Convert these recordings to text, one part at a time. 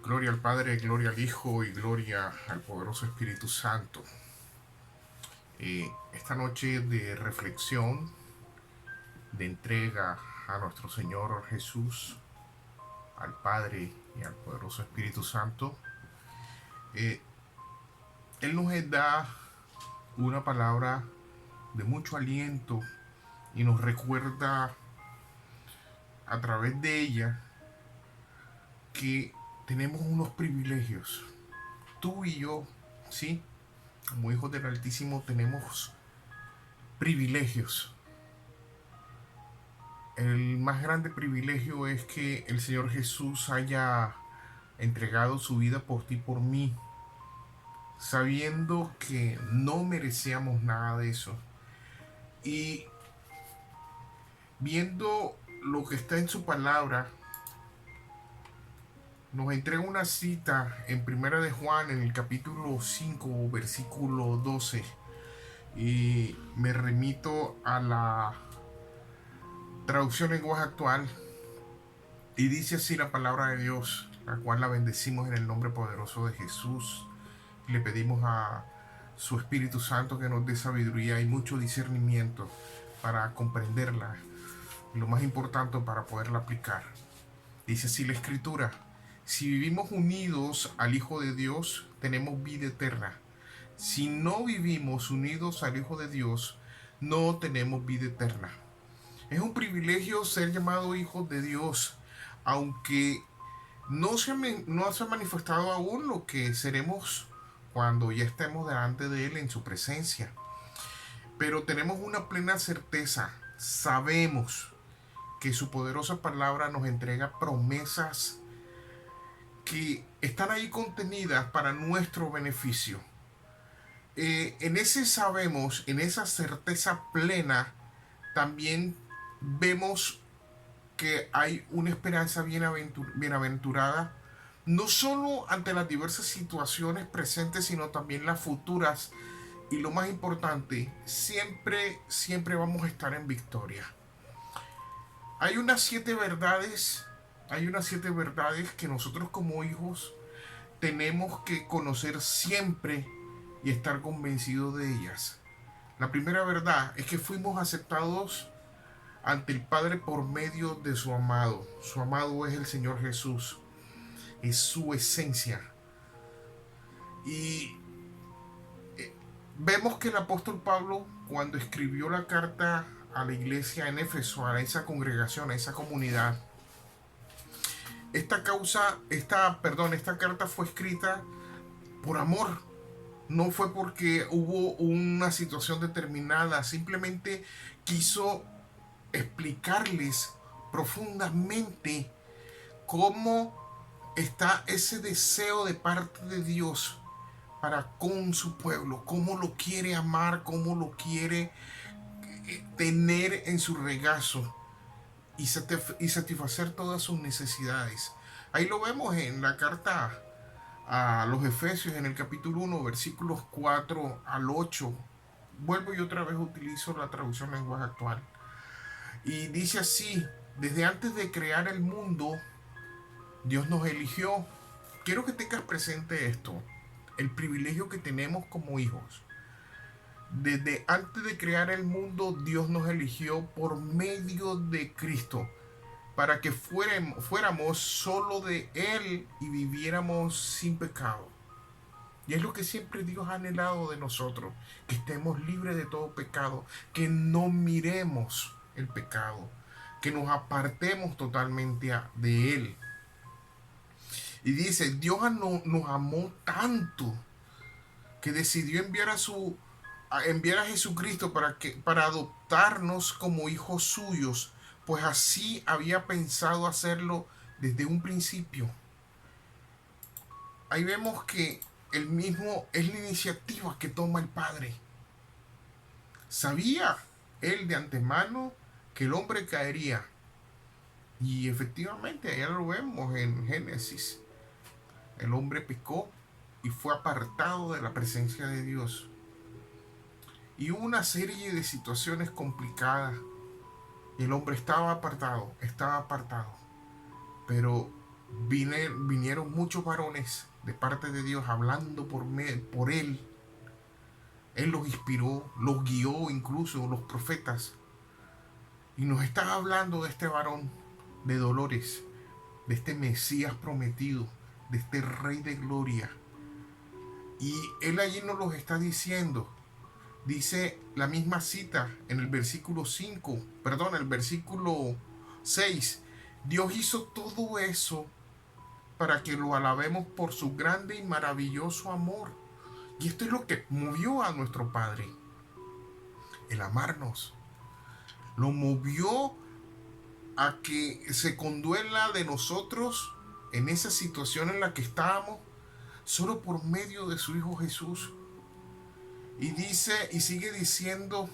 Gloria al Padre, gloria al Hijo y gloria al poderoso Espíritu Santo. Esta noche de reflexión, de entrega a nuestro Señor Jesús, al Padre y al poderoso Espíritu Santo, eh, Él nos da una palabra de mucho aliento y nos recuerda a través de ella que tenemos unos privilegios. Tú y yo, ¿sí? Como hijos del Altísimo tenemos privilegios. El más grande privilegio es que el Señor Jesús haya entregado su vida por ti, por mí, sabiendo que no merecíamos nada de eso. Y viendo lo que está en su palabra, nos entrega una cita en Primera de Juan, en el capítulo 5, versículo 12. Y me remito a la traducción lenguaje actual. Y dice así la palabra de Dios, la cual la bendecimos en el nombre poderoso de Jesús. Le pedimos a su Espíritu Santo que nos dé sabiduría y mucho discernimiento para comprenderla. Y lo más importante, para poderla aplicar. Dice así la Escritura: si vivimos unidos al Hijo de Dios, tenemos vida eterna. Si no vivimos unidos al Hijo de Dios, no tenemos vida eterna. Es un privilegio ser llamado hijos de Dios, aunque no se ha manifestado aún lo que seremos cuando ya estemos delante de Él en su presencia. Pero tenemos una plena certeza, sabemos que su poderosa palabra nos entrega promesas que están ahí contenidas para nuestro beneficio. En ese sabemos, en esa certeza plena, también vemos que hay una esperanza bienaventurada, no solo ante las diversas situaciones presentes, sino también las futuras. Y lo más importante, siempre vamos a estar en victoria. Hay unas siete verdades, hay unas siete verdades que nosotros como hijos tenemos que conocer siempre y estar convencidos de ellas. La primera verdad es que fuimos aceptados ante el Padre por medio de su amado. Su amado es el Señor Jesús, es su esencia. Y vemos que el apóstol Pablo, cuando escribió la carta a la iglesia en Éfeso, a esa congregación, a esa comunidad, esta carta fue escrita por amor. No fue porque hubo una situación determinada, simplemente quiso explicarles profundamente cómo está ese deseo de parte de Dios para con su pueblo, cómo lo quiere amar, cómo lo quiere tener en su regazo y satisfacer todas sus necesidades. Ahí lo vemos en la carta a los Efesios, en el capítulo 1, versículos 4 al 8. Vuelvo y otra vez utilizo la traducción lenguaje actual. Y dice así: desde antes de crear el mundo, Dios nos eligió. Quiero que tengas presente esto, el privilegio que tenemos como hijos. Desde antes de crear el mundo, Dios nos eligió por medio de Cristo, para que fuéramos solo de Él y viviéramos sin pecado. Y es lo que siempre Dios ha anhelado de nosotros, que estemos libres de todo pecado, que no miremos el pecado, que nos apartemos totalmente de Él. Y dice, Dios nos amó tanto que decidió enviar a Jesucristo para adoptarnos como hijos suyos, pues así había pensado hacerlo desde un principio. Ahí vemos que el mismo es la iniciativa que toma el Padre. Sabía él de antemano que el hombre caería. Y efectivamente, allá lo vemos en Génesis. El hombre pecó y fue apartado de la presencia de Dios. Y hubo una serie de situaciones complicadas. Y el hombre estaba apartado. Pero vinieron muchos varones de parte de Dios hablando por él. Él los inspiró, los guió, incluso los profetas. Y nos está hablando de este varón de dolores, de este Mesías prometido, de este Rey de gloria. Y él allí nos los está diciendo. Dice la misma cita en el versículo 6. Dios hizo todo eso para que lo alabemos por su grande y maravilloso amor. Y esto es lo que movió a nuestro Padre. El amarnos. Lo movió a que se conduela de nosotros en esa situación en la que estábamos, solo por medio de su Hijo Jesús. Y dice, y sigue diciendo,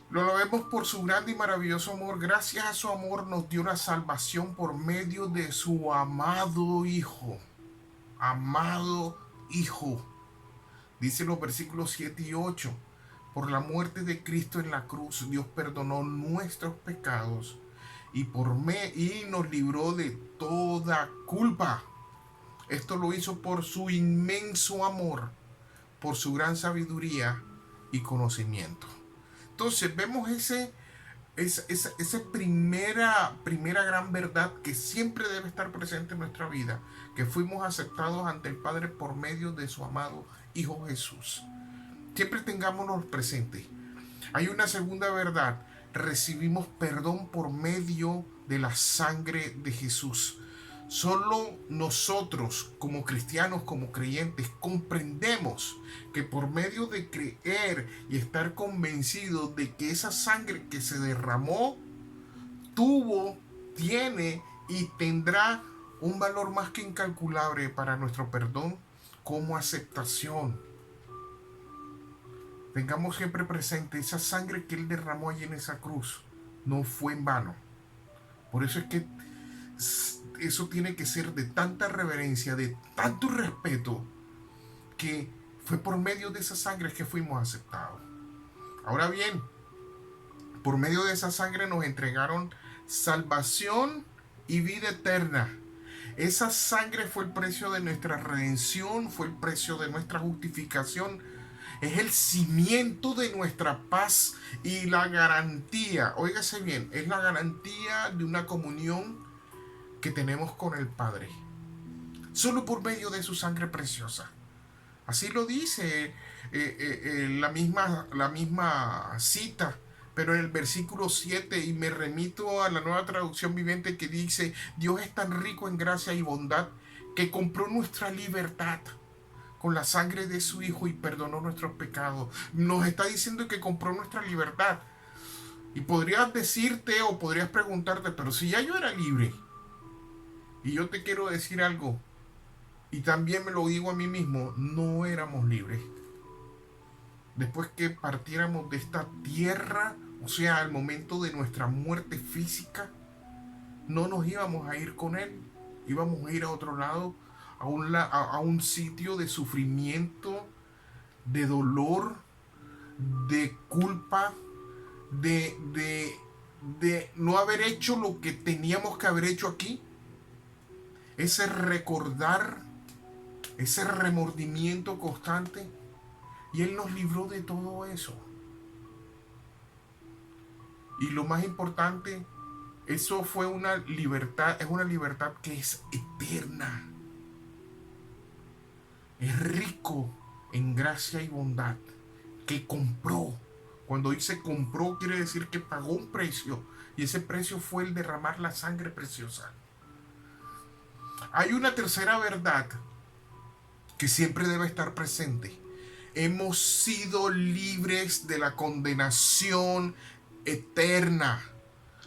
lo vemos por su grande y maravilloso amor. Gracias a su amor nos dio la salvación por medio de su amado Hijo. Amado Hijo. Dice los versículos 7 y 8. Por la muerte de Cristo en la cruz, Dios perdonó nuestros pecados y nos libró de toda culpa. Esto lo hizo por su inmenso amor, por su gran sabiduría y conocimiento. Entonces vemos esa primera gran verdad que siempre debe estar presente en nuestra vida, que fuimos aceptados ante el Padre por medio de su amado Hijo Jesús. Siempre tengámonos presente. Hay una segunda verdad: recibimos perdón por medio de la sangre de Jesús. Solo nosotros, como cristianos, como creyentes, comprendemos que por medio de creer y estar convencidos de que esa sangre que se derramó tiene y tendrá un valor más que incalculable para nuestro perdón como aceptación. Tengamos siempre presente, esa sangre que Él derramó allí en esa cruz no fue en vano. Por eso es que eso tiene que ser de tanta reverencia, de tanto respeto, que fue por medio de esa sangre que fuimos aceptados. Ahora bien, por medio de esa sangre nos entregaron salvación y vida eterna. Esa sangre fue el precio de nuestra redención, fue el precio de nuestra justificación. Es el cimiento de nuestra paz y la garantía, óigase bien, es la garantía de una comunión que tenemos con el Padre, solo por medio de su sangre preciosa. Así lo dice la misma cita, pero en el versículo 7, y me remito a la Nueva Traducción Viviente, que dice: Dios es tan rico en gracia y bondad que compró nuestra libertad con la sangre de su Hijo y perdonó nuestros pecados. Nos está diciendo que compró nuestra libertad. Y podrías decirte o podrías preguntarte: pero si ya yo era libre. Y yo te quiero decir algo, y también me lo digo a mí mismo: no éramos libres. Después que partiéramos de esta tierra, o sea, al momento de nuestra muerte física, no nos íbamos a ir con Él. Íbamos a ir a otro lado, a un sitio de sufrimiento, de dolor, de culpa, de no haber hecho lo que teníamos que haber hecho aquí. Ese recordar, ese remordimiento constante. Y Él nos libró de todo eso. Y lo más importante, eso fue una libertad, es una libertad que es eterna. Es rico en gracia y bondad, que compró. Cuando dice compró, quiere decir que pagó un precio, y ese precio fue el derramar la sangre preciosa. Hay una tercera verdad que siempre debe estar presente. Hemos sido libres de la condenación eterna.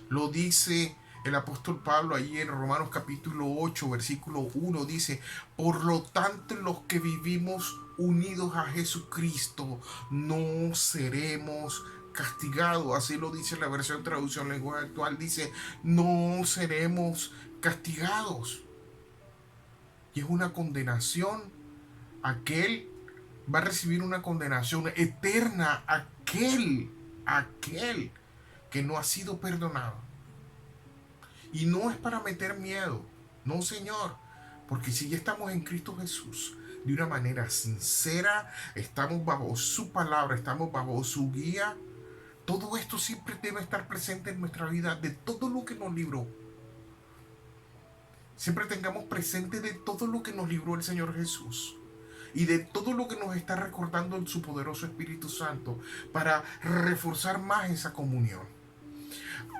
Lo dice el apóstol Pablo allí en Romanos capítulo 8, versículo 1. Dice: por lo tanto, los que vivimos unidos a Jesucristo no seremos castigados. Así lo dice la versión traducción lenguaje actual. Dice: no seremos castigados. Y es una condenación. Aquel va a recibir una condenación eterna. Aquel que no ha sido perdonado. Y no es para meter miedo. No, Señor, porque si ya estamos en Cristo Jesús, de una manera sincera, estamos bajo su palabra, estamos bajo su guía, todo esto siempre debe estar presente en nuestra vida, de todo lo que nos libró. Siempre tengamos presente de todo lo que nos libró el Señor Jesús y de todo lo que nos está recordando en su poderoso Espíritu Santo para reforzar más esa comunión.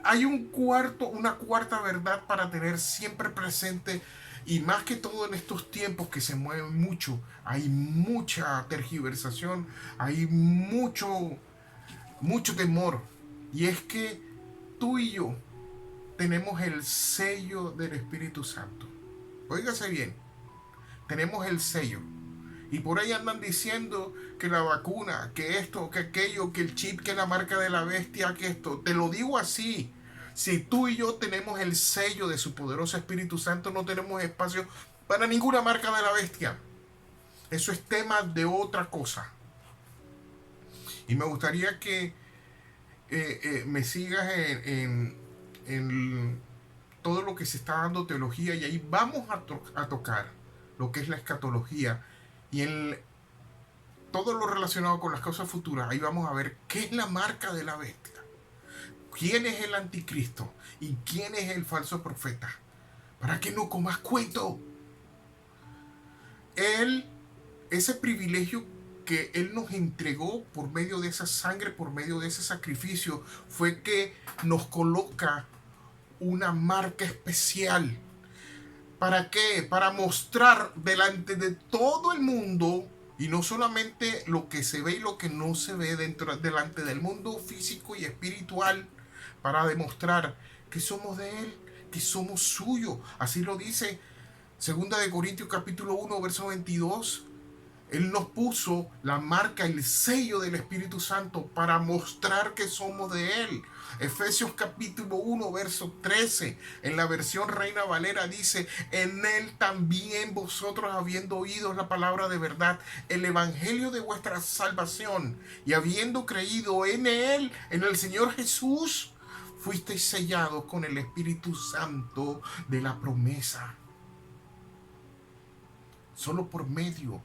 Hay una cuarta verdad para tener siempre presente, y más que todo en estos tiempos que se mueven mucho, hay mucha tergiversación, hay mucho temor, y es que tú y yo tenemos el sello del Espíritu Santo. Óigase bien, tenemos el sello. Y por ahí andan diciendo que la vacuna, que esto, que aquello, que el chip, que la marca de la bestia, que esto. Te lo digo así. Si tú y yo tenemos el sello de su poderoso Espíritu Santo, no tenemos espacio para ninguna marca de la bestia. Eso es tema de otra cosa. Y me gustaría que me sigas en todo lo que se está dando teología, y ahí vamos a tocar lo que es la escatología y todo lo relacionado con las cosas futuras. Ahí vamos a ver qué es la marca de la bestia, quién es el anticristo y quién es el falso profeta, para que no comas cuento. Ese privilegio que Él nos entregó por medio de esa sangre, por medio de ese sacrificio, fue que nos coloca una marca especial. ¿Para qué? Para mostrar delante de todo el mundo, y no solamente lo que se ve y lo que no se ve delante del mundo físico y espiritual, para demostrar que somos de Él, que somos suyos. Así lo dice 2 Corintios capítulo 1, verso 22. Él nos puso la marca, el sello del Espíritu Santo para mostrar que somos de Él. Efesios capítulo 1, verso 13, en la versión Reina Valera dice: en Él también vosotros, habiendo oído la palabra de verdad, el evangelio de vuestra salvación, y habiendo creído en Él, en el Señor Jesús, fuisteis sellados con el Espíritu Santo de la promesa. Solo por medio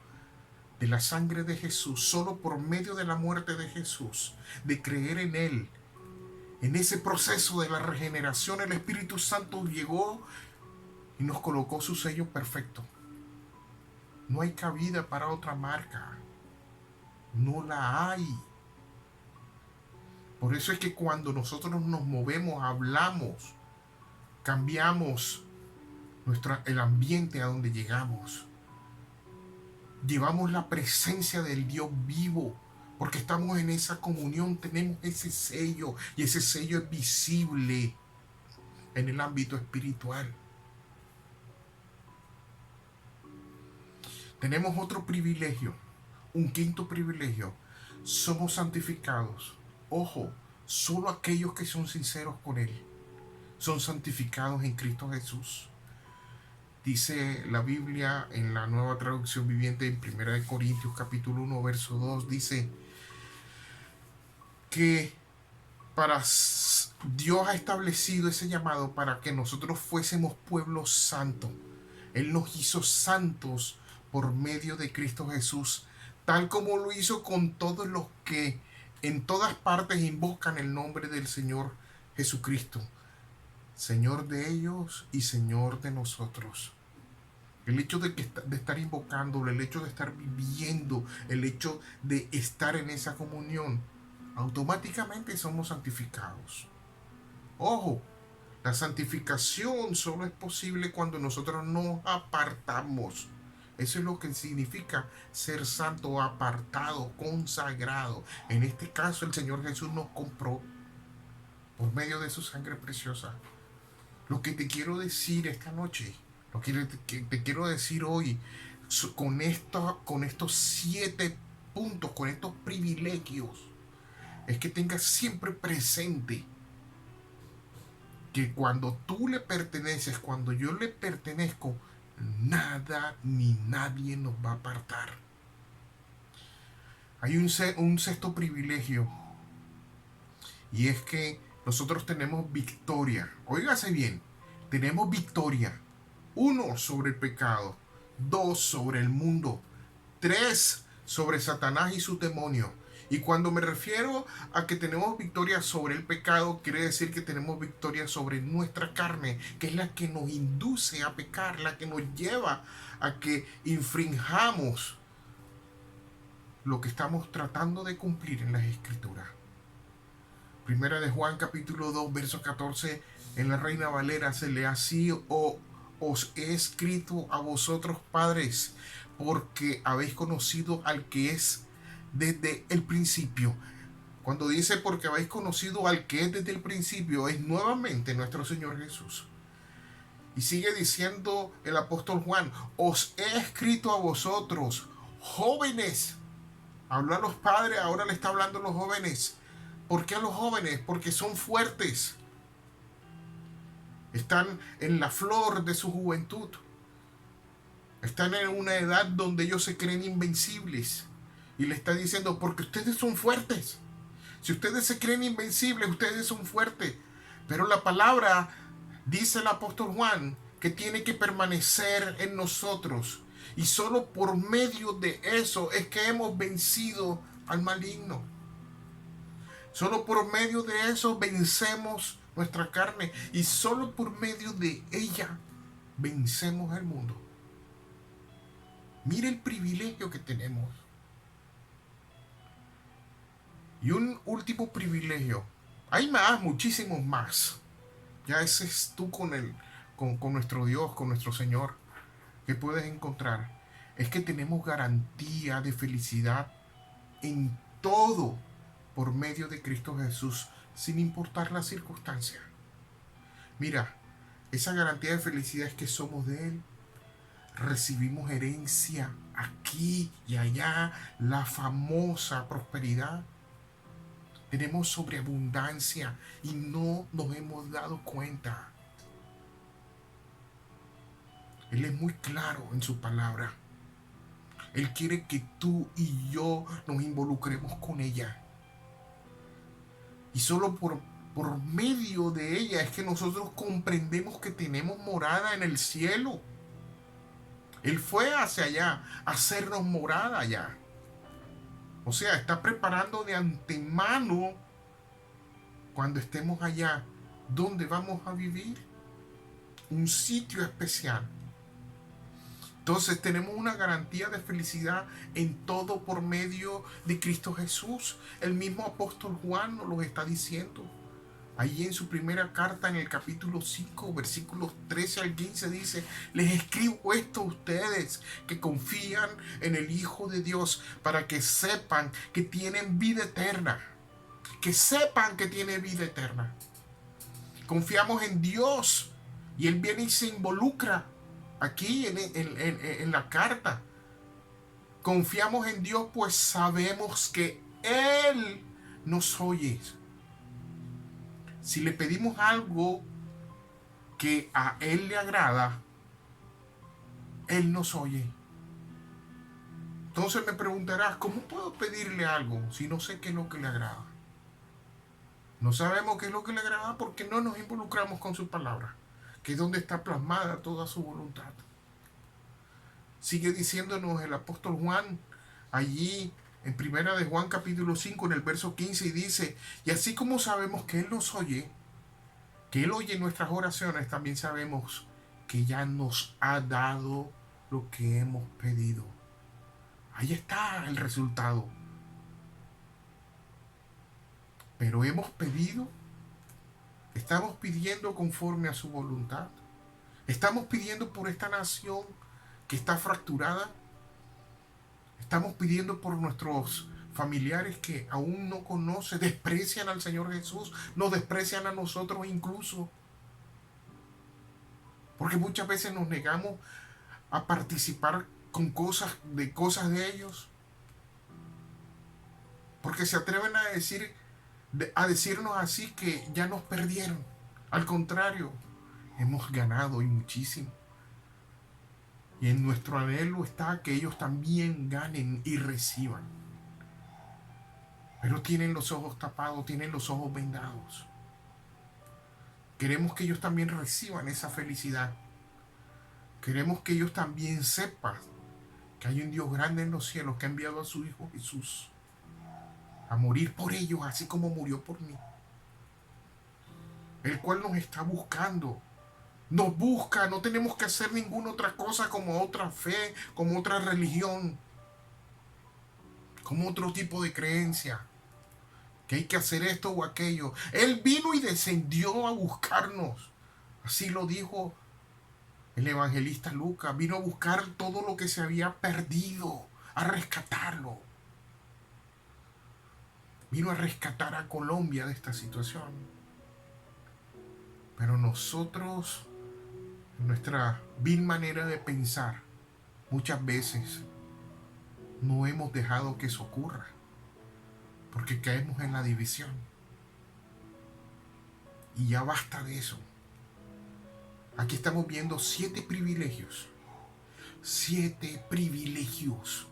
de la sangre de Jesús, solo por medio de la muerte de Jesús, de creer en Él, en ese proceso de la regeneración, el Espíritu Santo llegó y nos colocó su sello perfecto. No hay cabida para otra marca. No la hay. Por eso es que cuando nosotros nos movemos, hablamos, cambiamos el ambiente a donde llegamos. Llevamos la presencia del Dios vivo, porque estamos en esa comunión, tenemos ese sello, y ese sello es visible en el ámbito espiritual. Tenemos otro privilegio, un quinto privilegio: somos santificados. Ojo, solo aquellos que son sinceros con Él son santificados en Cristo Jesús. Dice la Biblia en la Nueva Traducción Viviente, en 1 Corintios capítulo 1, verso 2, dice que Dios ha establecido ese llamado para que nosotros fuésemos pueblo santo. Él nos hizo santos por medio de Cristo Jesús, tal como lo hizo con todos los que en todas partes invocan el nombre del Señor Jesucristo, Señor de ellos y Señor de nosotros. El hecho de estar invocándolo, el hecho de estar viviendo, el hecho de estar en esa comunión, automáticamente somos santificados. Ojo, la santificación solo es posible cuando nosotros nos apartamos. Eso es lo que significa ser santo, apartado, consagrado. En este caso, el Señor Jesús nos compró por medio de su sangre preciosa. Lo que te quiero decir esta noche, lo que te quiero decir hoy, con estos 7 puntos, con estos privilegios, es que tengas siempre presente que cuando tú le perteneces, cuando yo le pertenezco, nada ni nadie nos va a apartar. Hay un sexto privilegio, y es que nosotros tenemos victoria. Óigase bien, tenemos victoria. 1 sobre el pecado, 2 sobre el mundo, 3 sobre Satanás y sus demonios. Y cuando me refiero a que tenemos victoria sobre el pecado, quiere decir que tenemos victoria sobre nuestra carne, que es la que nos induce a pecar, la que nos lleva a que infringamos lo que estamos tratando de cumplir en las Escrituras. Primera de Juan capítulo 2, verso 14, en la Reina Valera se lee así: os he escrito a vosotros, padres, porque habéis conocido al que es desde el principio. Cuando dice porque habéis conocido al que es desde el principio, es nuevamente nuestro Señor Jesús. Y sigue diciendo el apóstol Juan: os he escrito a vosotros, jóvenes. Habló a los padres, ahora le está hablando a los jóvenes. ¿Por qué a los jóvenes? Porque son fuertes. Están en la flor de su juventud. Están en una edad donde ellos se creen invencibles. Y le está diciendo, porque ustedes son fuertes. Si ustedes se creen invencibles, ustedes son fuertes. Pero la palabra, dice el apóstol Juan, que tiene que permanecer en nosotros. Y solo por medio de eso es que hemos vencido al maligno. Solo por medio de eso vencemos nuestra carne. Y solo por medio de ella vencemos el mundo. Mire el privilegio que tenemos. Y un último privilegio. Hay más, muchísimos más. Ya ese es tú con nuestro Dios, con nuestro Señor, que puedes encontrar. Es que tenemos garantía de felicidad en todo por medio de Cristo Jesús, sin importar la circunstancia. Mira, esa garantía de felicidad es que somos de Él. Recibimos herencia aquí y allá, la famosa prosperidad. Tenemos sobreabundancia y no nos hemos dado cuenta. Él es muy claro en su palabra. Él quiere que tú y yo nos involucremos con ella. Y solo por medio de ella es que nosotros comprendemos que tenemos morada en el cielo. Él fue hacia allá a hacernos morada allá. O sea, está preparando de antemano cuando estemos allá, ¿dónde vamos a vivir? Un sitio especial. Entonces tenemos una garantía de felicidad en todo por medio de Cristo Jesús. El mismo apóstol Juan nos lo está diciendo. Allí en su primera carta, en el capítulo 5, versículos 13 al 15, dice: les escribo esto a ustedes que confían en el Hijo de Dios, para que sepan que tienen vida eterna. Que sepan que tienen vida eterna. Confiamos en Dios y Él viene y se involucra aquí en la carta. Confiamos en Dios, pues sabemos que Él nos oye. Si le pedimos algo que a Él le agrada, Él nos oye. Entonces me preguntarás, ¿cómo puedo pedirle algo si no sé qué es lo que le agrada? No sabemos qué es lo que le agrada porque no nos involucramos con su palabra, que es donde está plasmada toda su voluntad. Sigue diciéndonos el apóstol Juan allí en primera de Juan capítulo 5 en el verso 15, y dice: y así como sabemos que Él nos oye, que Él oye nuestras oraciones, también sabemos que ya nos ha dado lo que hemos pedido. Ahí está el resultado. Pero hemos pedido, estamos pidiendo conforme a su voluntad. Estamos pidiendo por esta nación que está fracturada. Estamos pidiendo por nuestros familiares que aún no conocen, desprecian al Señor Jesús, nos desprecian a nosotros incluso. Porque muchas veces nos negamos a participar con cosas de ellos. Porque se atreven a decirnos así que ya nos perdieron. Al contrario, hemos ganado y muchísimo. Y en nuestro anhelo está que ellos también ganen y reciban. Pero tienen los ojos tapados, tienen los ojos vendados. Queremos que ellos también reciban esa felicidad. Queremos que ellos también sepan que hay un Dios grande en los cielos que ha enviado a su Hijo Jesús a morir por ellos, así como murió por mí. El cual nos está buscando. Nos busca, no tenemos que hacer ninguna otra cosa como otra fe, como otra religión, como otro tipo de creencia, que hay que hacer esto o aquello. Él vino y descendió a buscarnos. Así lo dijo el evangelista Lucas. Vino a buscar todo lo que se había perdido, a rescatarlo. Vino a rescatar a Colombia de esta situación. Pero nosotros, en nuestra vil manera de pensar, muchas veces no hemos dejado que eso ocurra, porque caemos en la división. Y ya basta de eso. Aquí estamos viendo 7 privilegios. 7 privilegios.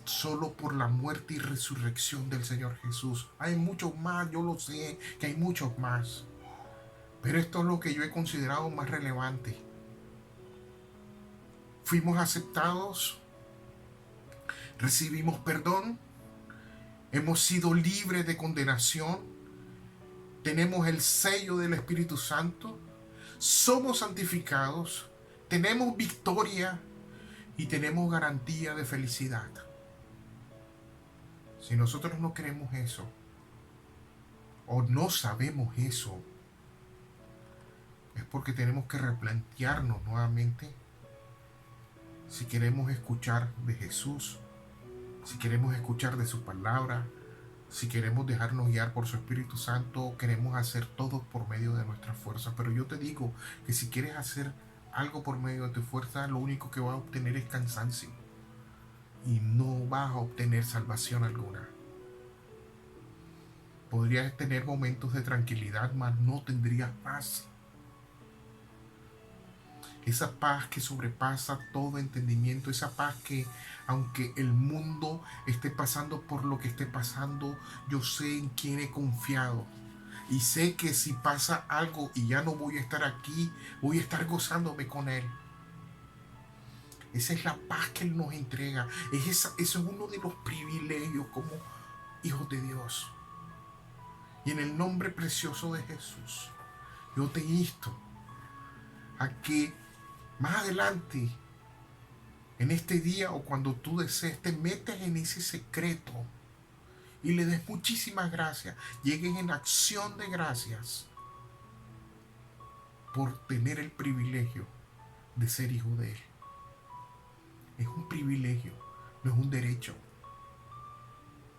Solo por la muerte y resurrección del Señor Jesús. Hay muchos más, yo lo sé, que hay muchos más. Pero esto es lo que yo he considerado más relevante. Fuimos aceptados, recibimos perdón, hemos sido libres de condenación, tenemos el sello del Espíritu Santo, somos santificados, tenemos victoria y tenemos garantía de felicidad. Si nosotros no queremos eso, o no sabemos eso, es porque tenemos que replantearnos nuevamente si queremos escuchar de Jesús, si queremos escuchar de su palabra, si queremos dejarnos guiar por su Espíritu Santo, queremos hacer todo por medio de nuestra fuerza. Pero yo te digo que si quieres hacer algo por medio de tu fuerza, lo único que vas a obtener es cansancio y no vas a obtener salvación alguna. Podrías tener momentos de tranquilidad, mas no tendrías paz. Esa paz que sobrepasa todo entendimiento, esa paz que aunque el mundo esté pasando por lo que esté pasando, yo sé en quién he confiado. Y sé que si pasa algo y ya no voy a estar aquí, voy a estar gozándome con Él. Esa es la paz que Él nos entrega. Eso es uno de los privilegios como hijos de Dios. Y en el nombre precioso de Jesús, yo te insto a que más adelante, en este día o cuando tú desees, te metas en ese secreto y le des muchísimas gracias. Llegues en acción de gracias por tener el privilegio de ser hijo de Él. Es un privilegio, no es un derecho.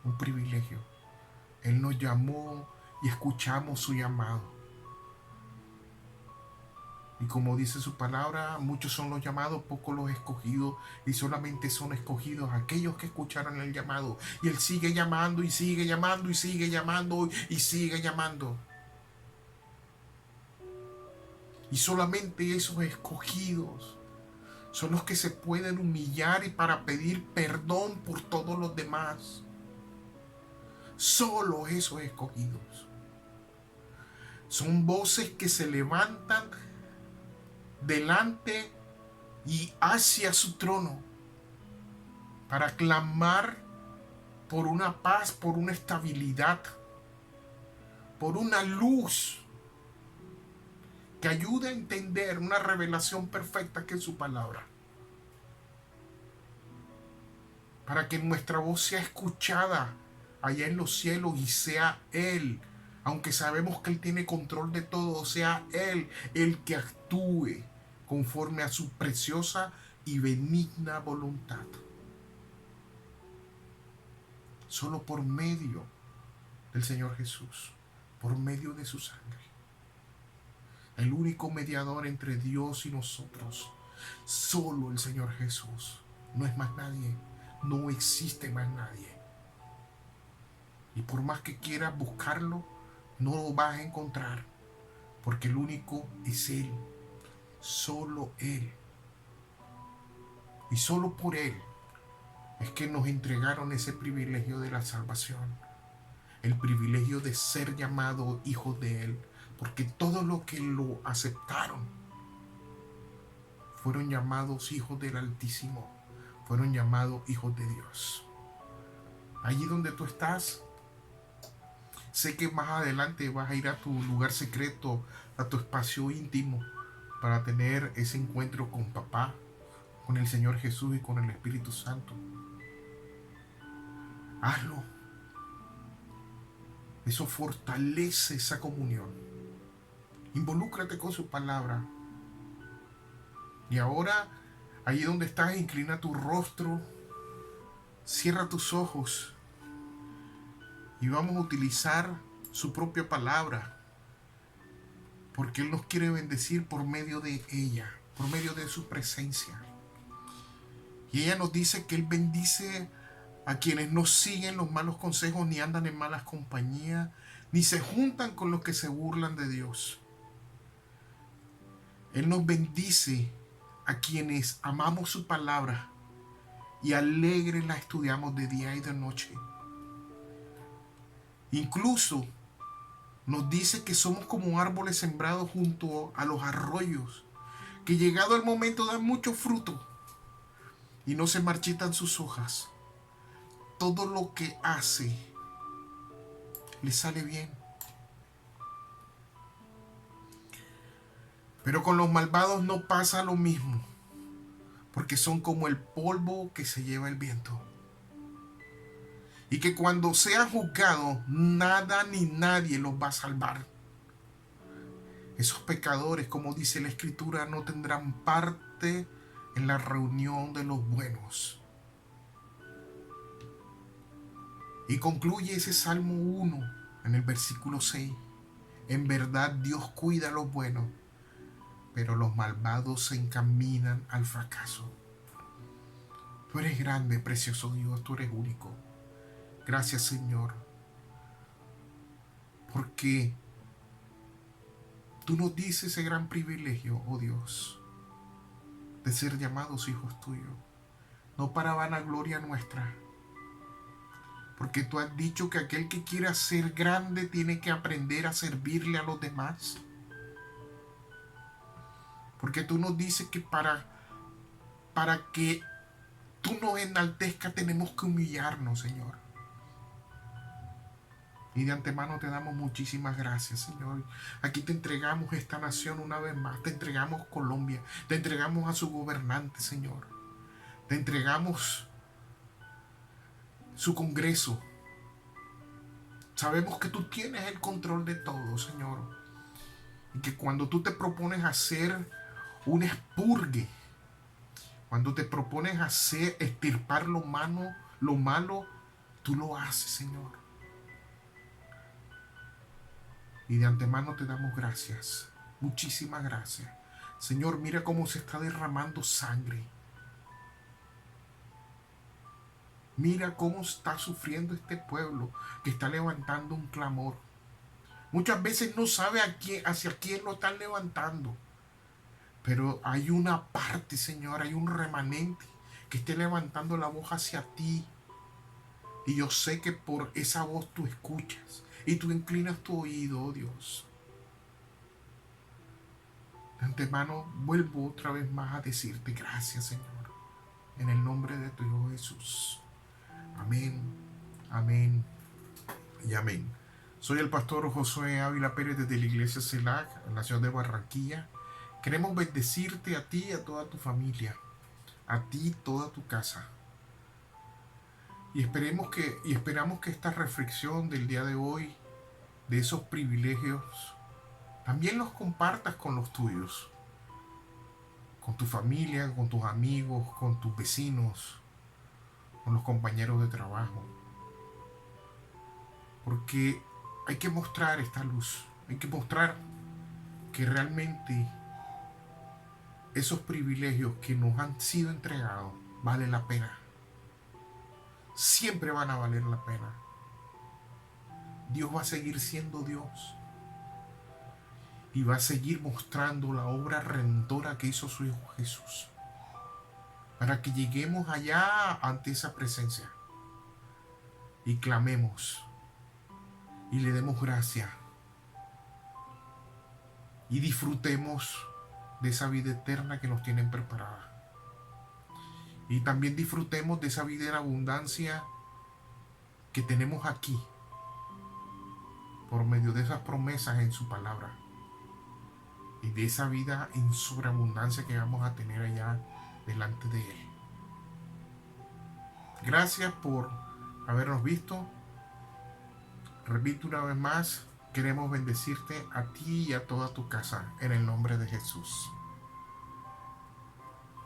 Un privilegio. Él nos llamó y escuchamos su llamado. Y como dice su palabra, muchos son los llamados, pocos los escogidos, y solamente son escogidos aquellos que escucharon el llamado. Y Él sigue llamando y sigue llamando y sigue llamando y sigue llamando. Y solamente esos escogidos son los que se pueden humillar y para pedir perdón por todos los demás. Solo esos escogidos. Son voces que se levantan delante y hacia su trono para clamar por una paz, por una estabilidad, por una luz que ayude a entender una revelación perfecta que es su palabra, para que nuestra voz sea escuchada allá en los cielos y sea Él, aunque sabemos que Él tiene control de todo, sea Él el que actúe conforme a su preciosa y benigna voluntad. Solo por medio del Señor Jesús, por medio de su sangre. El único mediador entre Dios y nosotros, solo el Señor Jesús. No es más nadie, no existe más nadie. Y por más que quieras buscarlo, no lo vas a encontrar, porque el único es Él, solo Él. Y solo por Él es que nos entregaron ese privilegio de la salvación, el privilegio de ser llamados hijos de Él, porque todos los que lo aceptaron fueron llamados hijos del Altísimo, fueron llamados hijos de Dios. Allí donde tú estás, sé que más adelante vas a ir a tu lugar secreto, a tu espacio íntimo, para tener ese encuentro con papá, con el Señor Jesús y con el Espíritu Santo. Hazlo. Eso fortalece esa comunión. Involúcrate con su palabra. Y ahora, allí donde estás, inclina tu rostro, cierra tus ojos y vamos a utilizar su propia palabra, porque Él nos quiere bendecir por medio de ella, por medio de su presencia. Y ella nos dice que Él bendice a quienes no siguen los malos consejos, ni andan en malas compañías, ni se juntan con los que se burlan de Dios. Él nos bendice a quienes amamos su palabra y alegre la estudiamos de día y de noche. Incluso nos dice que somos como árboles sembrados junto a los arroyos, que llegado el momento dan mucho fruto y no se marchitan sus hojas. Todo lo que hace le sale bien. Pero con los malvados no pasa lo mismo, porque son como el polvo que se lleva el viento. Y que cuando sean juzgados, nada ni nadie los va a salvar. Esos pecadores, como dice la Escritura, no tendrán parte en la reunión de los buenos. Y concluye ese Salmo 1 en el versículo 6. En verdad Dios cuida a los buenos, pero los malvados se encaminan al fracaso. Tú eres grande, precioso Dios, tú eres único. Gracias, Señor, porque tú nos dices ese gran privilegio, oh Dios, de ser llamados hijos tuyos, no para vanagloria nuestra, porque tú has dicho que aquel que quiera ser grande tiene que aprender a servirle a los demás. Porque tú nos dices que para que tú nos enaltezcas tenemos que humillarnos, Señor. Y de antemano te damos muchísimas gracias, Señor. Aquí te entregamos esta nación una vez más. Te entregamos Colombia. Te entregamos a su gobernante, Señor. Te entregamos su Congreso. Sabemos que tú tienes el control de todo, Señor. Y que cuando tú te propones hacer un expurgue, cuando te propones extirpar lo malo, tú lo haces, Señor. Y de antemano te damos gracias, muchísimas gracias. Señor, mira cómo se está derramando sangre. Mira cómo está sufriendo este pueblo que está levantando un clamor. Muchas veces no sabe hacia quién lo están levantando. Pero hay una parte, Señor, hay un remanente que esté levantando la voz hacia ti. Y yo sé que por esa voz tú escuchas y tú inclinas tu oído, oh Dios. De antemano vuelvo otra vez más a decirte gracias, Señor, en el nombre de tu Hijo Jesús. Amén, amén y amén. Soy el pastor Josué Ávila Pérez desde la iglesia CELAC, en la ciudad de Barranquilla. Queremos bendecirte a ti y a toda tu familia, a ti y toda tu casa. Y esperamos que esta reflexión del día de hoy, de esos privilegios, también los compartas con los tuyos, con tu familia, con tus amigos, con tus vecinos, con los compañeros de trabajo. Porque hay que mostrar esta luz, hay que mostrar que realmente esos privilegios que nos han sido entregados valen la pena. Siempre van a valer la pena. Dios va a seguir siendo Dios y va a seguir mostrando la obra redentora que hizo su Hijo Jesús, para que lleguemos allá ante esa presencia y clamemos y le demos gracias y disfrutemos de esa vida eterna que nos tienen preparada. Y también disfrutemos de esa vida en abundancia que tenemos aquí, por medio de esas promesas en su palabra. Y de esa vida en sobreabundancia que vamos a tener allá delante de Él. Gracias por habernos visto. Repito una vez más, queremos bendecirte a ti y a toda tu casa en el nombre de Jesús.